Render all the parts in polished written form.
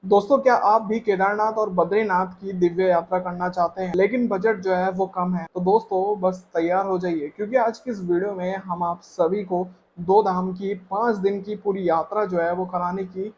दोस्तों, क्या आप भी केदारनाथ और बद्रीनाथ की दिव्य यात्रा करना चाहते हैं लेकिन बजट जो है वो कम है? तो दोस्तों बस तैयार हो जाइए, क्योंकि आज की इस वीडियो में हम आप सभी को दो धाम की 5 दिन की पूरी यात्रा जो है वो कराने की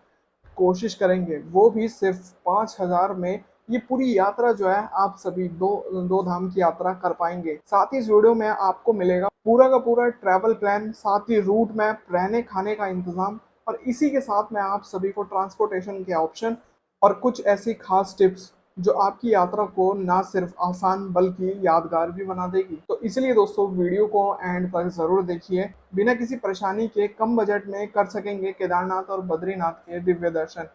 कोशिश करेंगे, वो भी सिर्फ 5,000 में। ये पूरी यात्रा जो है आप सभी दो दो धाम की यात्रा कर पाएंगे। साथ ही इस वीडियो में आपको मिलेगा पूरा का पूरा ट्रैवल प्लान, साथ ही रूट मैप, रहने खाने का इंतजाम, और इसी के साथ में आप सभी को ट्रांसपोर्टेशन के ऑप्शन और कुछ ऐसी खास टिप्स जो आपकी यात्रा को ना सिर्फ आसान बल्कि यादगार भी बना देगी। तो इसलिए दोस्तों वीडियो को एंड तक जरूर देखिए। बिना किसी परेशानी के कम बजट में कर सकेंगे केदारनाथ और बद्रीनाथ के दिव्य दर्शन।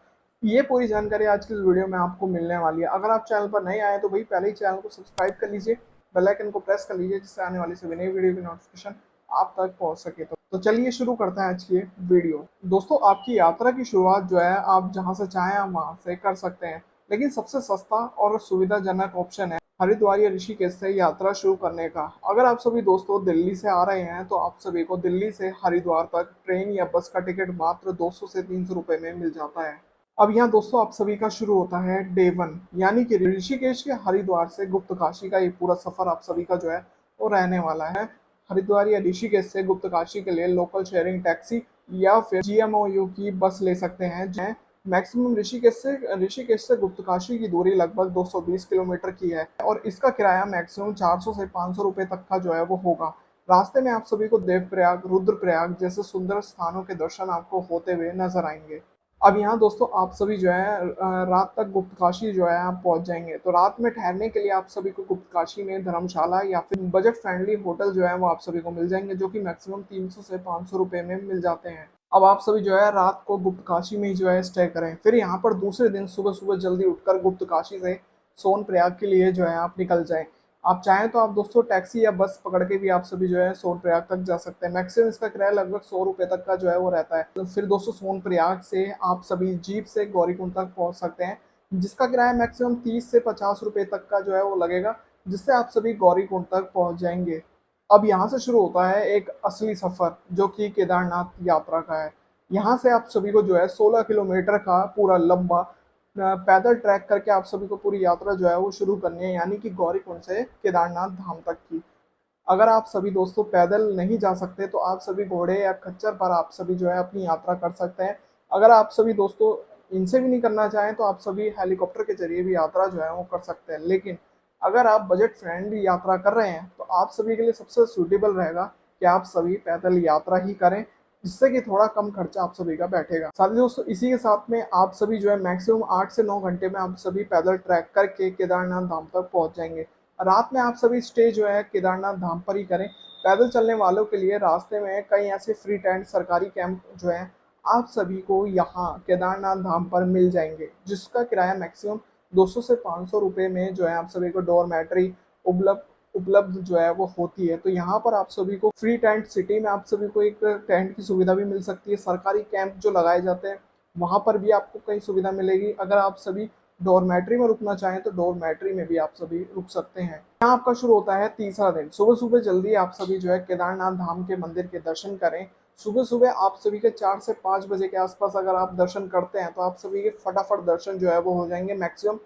ये पूरी जानकारी आज की इस वीडियो में आपको मिलने वाली है। अगर आप चैनल पर नए आए तो भाई पहले ही चैनल को सब्सक्राइब कर लीजिए, बेल आइकन को प्रेस कर लीजिए, जिससे आने वाली सभी नई वीडियो की नोटिफिकेशन आप तक पहुंच सके। तो चलिए शुरू करते हैं आज की ये वीडियो। दोस्तों, आपकी यात्रा की शुरुआत जो है आप जहां से चाहें आप वहां से कर सकते हैं, लेकिन सबसे सस्ता और सुविधाजनक ऑप्शन है हरिद्वार या ऋषिकेश से यात्रा शुरू करने का। अगर आप सभी दोस्तों दिल्ली से आ रहे हैं तो आप सभी को दिल्ली से हरिद्वार तक ट्रेन या बस का टिकट मात्र 200 से 300 रुपए में मिल जाता है। अब यहाँ दोस्तों आप सभी का शुरू होता है डे वन, यानी कि ऋषिकेश के हरिद्वार से गुप्त काशी का ये पूरा सफर आप सभी का जो है वो रहने वाला है। हरिद्वार या ऋषिकेश से गुप्त काशी के लिए लोकल शेयरिंग टैक्सी या फिर जीएमओयू की बस ले सकते हैं। मैक्सिमम ऋषिकेश से गुप्तकाशी की दूरी लगभग 220 किलोमीटर की है और इसका किराया मैक्सिमम 400 से 500 रुपए तक का जो है वो होगा। रास्ते में आप सभी को देवप्रयाग, रुद्रप्रयाग जैसे सुंदर स्थानों के दर्शन आपको होते हुए नजर आएंगे। अब यहाँ दोस्तों आप सभी जो है रात तक गुप्तकाशी जो है आप पहुंच जाएंगे। तो रात में ठहरने के लिए आप सभी को गुप्तकाशी में धर्मशाला या फिर बजट फ्रेंडली होटल जो है वो आप सभी को मिल जाएंगे, जो कि मैक्सिमम 300 से 500 रुपए में मिल जाते हैं। अब आप सभी जो है रात को गुप्त काशी में ही जो है स्टे करें, फिर यहाँ पर दूसरे दिन सुबह सुबह जल्दी उठकर गुप्त काशी से सोनप्रयाग के लिए जो है आप निकल जाएं। आप चाहें तो आप दोस्तों टैक्सी या बस पकड़ के भी आप सभी जो है सोनप्रयाग तक जा सकते हैं। मैक्सिमम इसका किराया लगभग 100 रुपए तक का जो है वो रहता है। तो फिर दोस्तों सोनप्रयाग से आप सभी जीप से गौरीकुंड तक पहुंच सकते हैं, जिसका किराया मैक्सिमम 30 से 50 रुपए तक का जो है वो लगेगा, जिससे आप सभी गौरीकुंड तक पहुंच जाएंगे। अब यहाँ से शुरू होता है एक असली सफर, जो कि केदारनाथ यात्रा का है। यहाँ से आप सभी को जो है 16 किलोमीटर का पूरा लंबा पैदल ट्रैक करके आप सभी को पूरी यात्रा जो है वो शुरू करनी है, यानी कि गौरीकुंड से केदारनाथ धाम तक की। अगर आप सभी दोस्तों पैदल नहीं जा सकते तो आप सभी घोड़े या खच्चर पर आप सभी जो है अपनी यात्रा कर सकते हैं। अगर आप सभी दोस्तों इनसे भी नहीं करना चाहें तो आप सभी हेलीकॉप्टर के जरिए भी यात्रा जो है वो कर सकते हैं। लेकिन अगर आप बजट फ्रेंडली यात्रा कर रहे हैं तो आप सभी के लिए सबसे सूटेबल रहेगा कि आप सभी पैदल यात्रा ही करें, जिससे कि थोड़ा कम खर्चा आप सभी का बैठेगा। साथ ही दोस्तों इसी के साथ में आप सभी जो है मैक्सिमम 8 से 9 घंटे में आप सभी पैदल ट्रैक करके केदारनाथ धाम तक पहुंच जाएंगे। रात में आप सभी स्टे जो है केदारनाथ धाम पर ही करें। पैदल चलने वालों के लिए रास्ते में कई ऐसे फ्री टेंट सरकारी कैंप जो है आप सभी को यहाँ केदारनाथ धाम पर मिल जाएंगे, जिसका किराया मैक्सिमम 200 से 500 रुपए में जो है आप सभी को डोरमेट्री उपलब्ध उपलब्ध जो है वो होती है। तो यहाँ पर आप सभी को फ्री टेंट सिटी में आप सभी को एक टेंट की सुविधा भी मिल सकती है। सरकारी कैंप जो लगाए जाते हैं वहाँ पर भी आपको कई सुविधा मिलेगी। अगर आप सभी डोरमेट्री में रुकना चाहें तो डोरमेट्री में भी आप सभी रुक सकते हैं। यहाँ आपका शुरू होता है तीसरा दिन। सुबह सुबह जल्दी आप सभी जो है केदारनाथ धाम के मंदिर के दर्शन करें। सुबह सुबह आप सभी के 4 से 5 बजे के आसपास अगर आप दर्शन करते हैं तो आप सभी के फटाफट दर्शन जो है वो हो जाएंगे। मैक्सिमम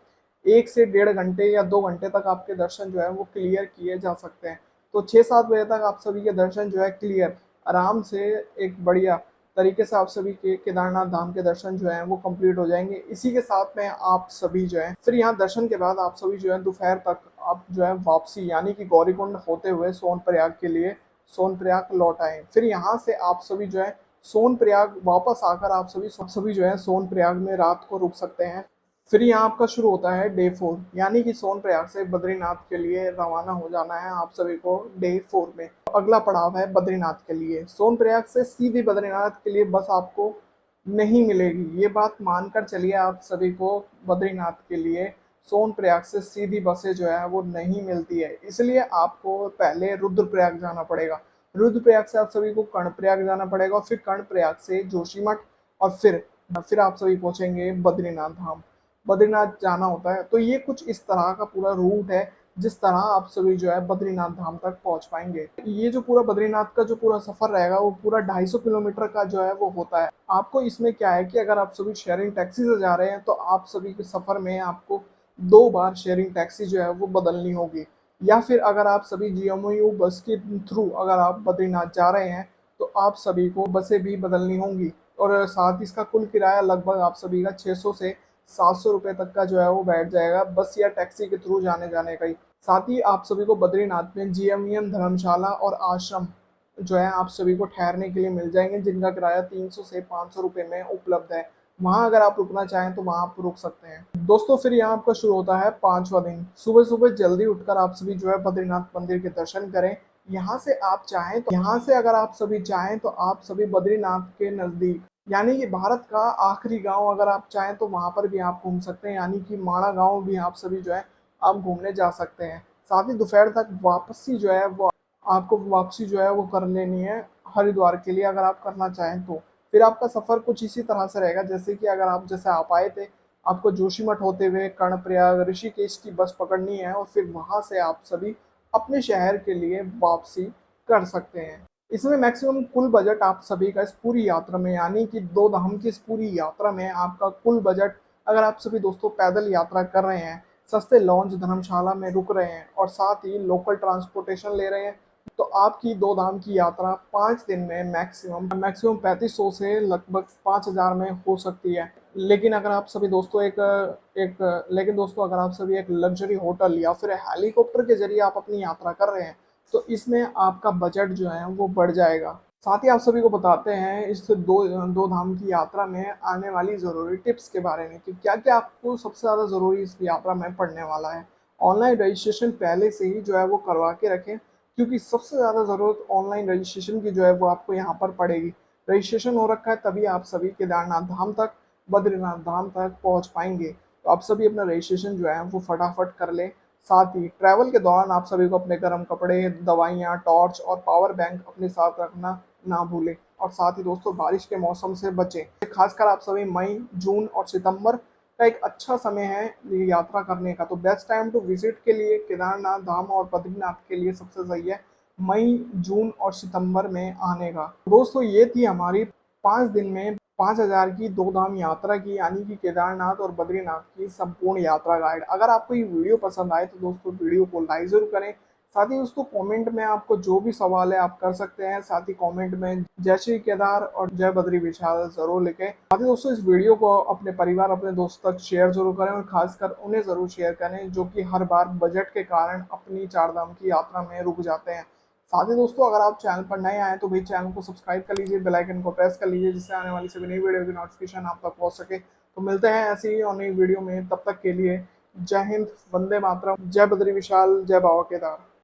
1 से 1.5 घंटे या 2 घंटे तक आपके दर्शन जो है वो क्लियर किए जा सकते हैं। तो 6-7 बजे तक आप सभी के दर्शन जो है क्लियर आराम से एक बढ़िया तरीके से आप सभी के केदारनाथ धाम के दर्शन जो है वो कंप्लीट हो जाएंगे। इसी के साथ में आप सभी जो है फिर यहाँ दर्शन के बाद आप सभी जो है दोपहर तक आप जो है वापसी यानी कि गौरीकुंड होते हुए सोनप्रयाग के लिए सोनप्रयाग लौट आए। फिर यहाँ से आप सभी जो है सोनप्रयाग वापस आकर आप सभी जो है सोनप्रयाग में रात को रुक सकते हैं। फिर यहाँ आपका शुरू होता है डे 4, यानी कि सोनप्रयाग से बद्रीनाथ के लिए रवाना हो जाना है आप सभी को डे 4 में। अगला पड़ाव है बद्रीनाथ के लिए। सोनप्रयाग से सीधी बद्रीनाथ के लिए बस आपको नहीं मिलेगी, ये बात मानकर चलिए आप सभी को बद्रीनाथ के लिए सोनप्रयाग से सीधी बसें जो है वो नहीं मिलती है, इसलिए आपको पहले रुद्रप्रयाग जाना पड़ेगा। रुद्रप्रयाग से आप सभी को कर्णप्रयाग जाना पड़ेगा, फिर कर्णप्रयाग से जोशीमठ, और फिर आप सभी पहुंचेंगे बद्रीनाथ धाम। बद्रीनाथ जाना होता है। तो ये कुछ इस तरह का पूरा रूट है जिस तरह आप सभी जो है बद्रीनाथ धाम तक पहुंच पाएंगे। ये जो पूरा बद्रीनाथ का जो पूरा सफर रहेगा वो पूरा 250 किलोमीटर का जो है वो होता है। आपको इसमें क्या है कि अगर आप सभी शेयरिंग टैक्सी से जा रहे हैं तो आप सभी के सफर में आपको 2 बार शेयरिंग टैक्सी जो है वो बदलनी होगी, या फिर अगर आप सभी GMU बस के थ्रू अगर आप बद्रीनाथ जा रहे हैं तो आप सभी को बसें भी बदलनी होंगी। और साथ ही इसका कुल किराया लगभग आप सभी का 600 से 700 रुपये तक का जो है वो बैठ जाएगा, बस या टैक्सी के थ्रू जाने जाने का ही। साथ ही आप सभी को बद्रीनाथ में GMEM धर्मशाला और आश्रम जो है आप सभी को ठहरने के लिए मिल जाएंगे, जिनका किराया 300 से 500 रुपये में उपलब्ध है। वहां अगर आप रुकना चाहें तो वहां आप रुक सकते हैं। दोस्तों फिर यहाँ आपका शुरू होता है 5वां दिन। सुबह सुबह जल्दी उठकर आप सभी जो है बद्रीनाथ मंदिर के दर्शन करें। यहाँ से अगर आप सभी चाहें तो आप सभी बद्रीनाथ के नजदीक, यानी कि भारत का आखिरी गांव अगर आप चाहें तो वहां पर भी आप घूम सकते हैं, यानी कि माणा गांव भी आप सभी जो है आप घूमने जा सकते हैं। साथ ही दोपहर तक वापसी जो है वो आपको वापसी जो है वो कर लेनी है हरिद्वार के लिए अगर आप करना चाहें तो। फिर आपका सफर कुछ इसी तरह से रहेगा जैसे कि अगर आप जैसे आप आए थे, आपको जोशीमठ होते हुए कर्णप्रयाग ऋषिकेश की बस पकड़नी है और फिर वहां से आप सभी अपने शहर के लिए वापसी कर सकते हैं। इसमें मैक्सिमम कुल बजट आप सभी का इस पूरी यात्रा में, यानी कि 2 धाम की इस पूरी यात्रा में आपका कुल बजट, अगर आप सभी दोस्तों पैदल यात्रा कर रहे हैं, सस्ते लॉन्च धर्मशाला में रुक रहे हैं और साथ ही लोकल ट्रांसपोर्टेशन ले रहे हैं, तो आपकी 2 धाम की यात्रा 5 दिन में मैक्सिमम मैक्सिमम 3500 से लगभग 5000 में हो सकती है। लेकिन अगर आप सभी दोस्तों एक लेकिन दोस्तों अगर आप सभी एक लग्जरी होटल या फिर हेलीकॉप्टर के जरिए आप अपनी यात्रा कर रहे हैं तो इसमें आपका बजट जो है वो बढ़ जाएगा। साथ ही आप सभी को बताते हैं इस दो धाम की यात्रा में आने वाली ज़रूरी टिप्स के बारे में कि क्या क्या आपको सबसे ज़्यादा ज़रूरी इस यात्रा में पड़ने वाला है। ऑनलाइन रजिस्ट्रेशन पहले से ही जो है वो करवा के रखें, क्योंकि सबसे ज़्यादा ज़रूरत ऑनलाइन रजिस्ट्रेशन की जो है वो आपको यहाँ पर पड़ेगी। रजिस्ट्रेशन हो रखा है तभी आप सभी केदारनाथ धाम तक, बद्रीनाथ धाम तक पहुँच पाएंगे। तो आप सभी अपना रजिस्ट्रेशन जो है वो फटाफट कर लें। साथ ही ट्रैवल के दौरान आप सभी को अपने गर्म कपड़े, दवाइयाँ, टॉर्च और पावर बैंक अपने साथ रखना ना भूलें। और साथ ही दोस्तों बारिश के मौसम से बचें, खासकर आप सभी मई, जून और सितंबर का एक अच्छा समय है ये यात्रा करने का। तो बेस्ट टाइम टू विजिट के लिए केदारनाथ धाम और बद्रीनाथ के लिए सबसे सही है मई, जून और सितंबर में आने का। दोस्तों ये थी हमारी 5 दिन में 5000 की 2 धाम यात्रा की, यानी कि केदारनाथ और बद्रीनाथ की संपूर्ण यात्रा गाइड। अगर आपको ये वीडियो पसंद आए तो दोस्तों वीडियो को लाइक जरूर करें। साथ ही दोस्तों कमेंट में आपको जो भी सवाल है आप कर सकते हैं। साथ ही कमेंट में जय श्री केदार और जय बद्री विशाल जरूर लिखें। साथ ही दोस्तों इस वीडियो को अपने परिवार, अपने दोस्तों तक शेयर जरूर करें और खासकर उन्हें जरूर शेयर करें जो कि हर बार बजट के कारण अपनी 4 धाम की यात्रा में रुक जाते हैं। साथ ही दोस्तों अगर आप चैनल पर नए आए तो भी चैनल को सब्सक्राइब कर लीजिए, बेल आइकन को प्रेस कर लीजिए, जिससे आने वाली सभी नई वीडियो की नोटिफिकेशन आप तक पहुंच सके। तो मिलते हैं ऐसी ही और नई वीडियो में, तब तक के लिए जय हिंद, वंदे मातरम, जय बद्री विशाल, जय बाबा केदार।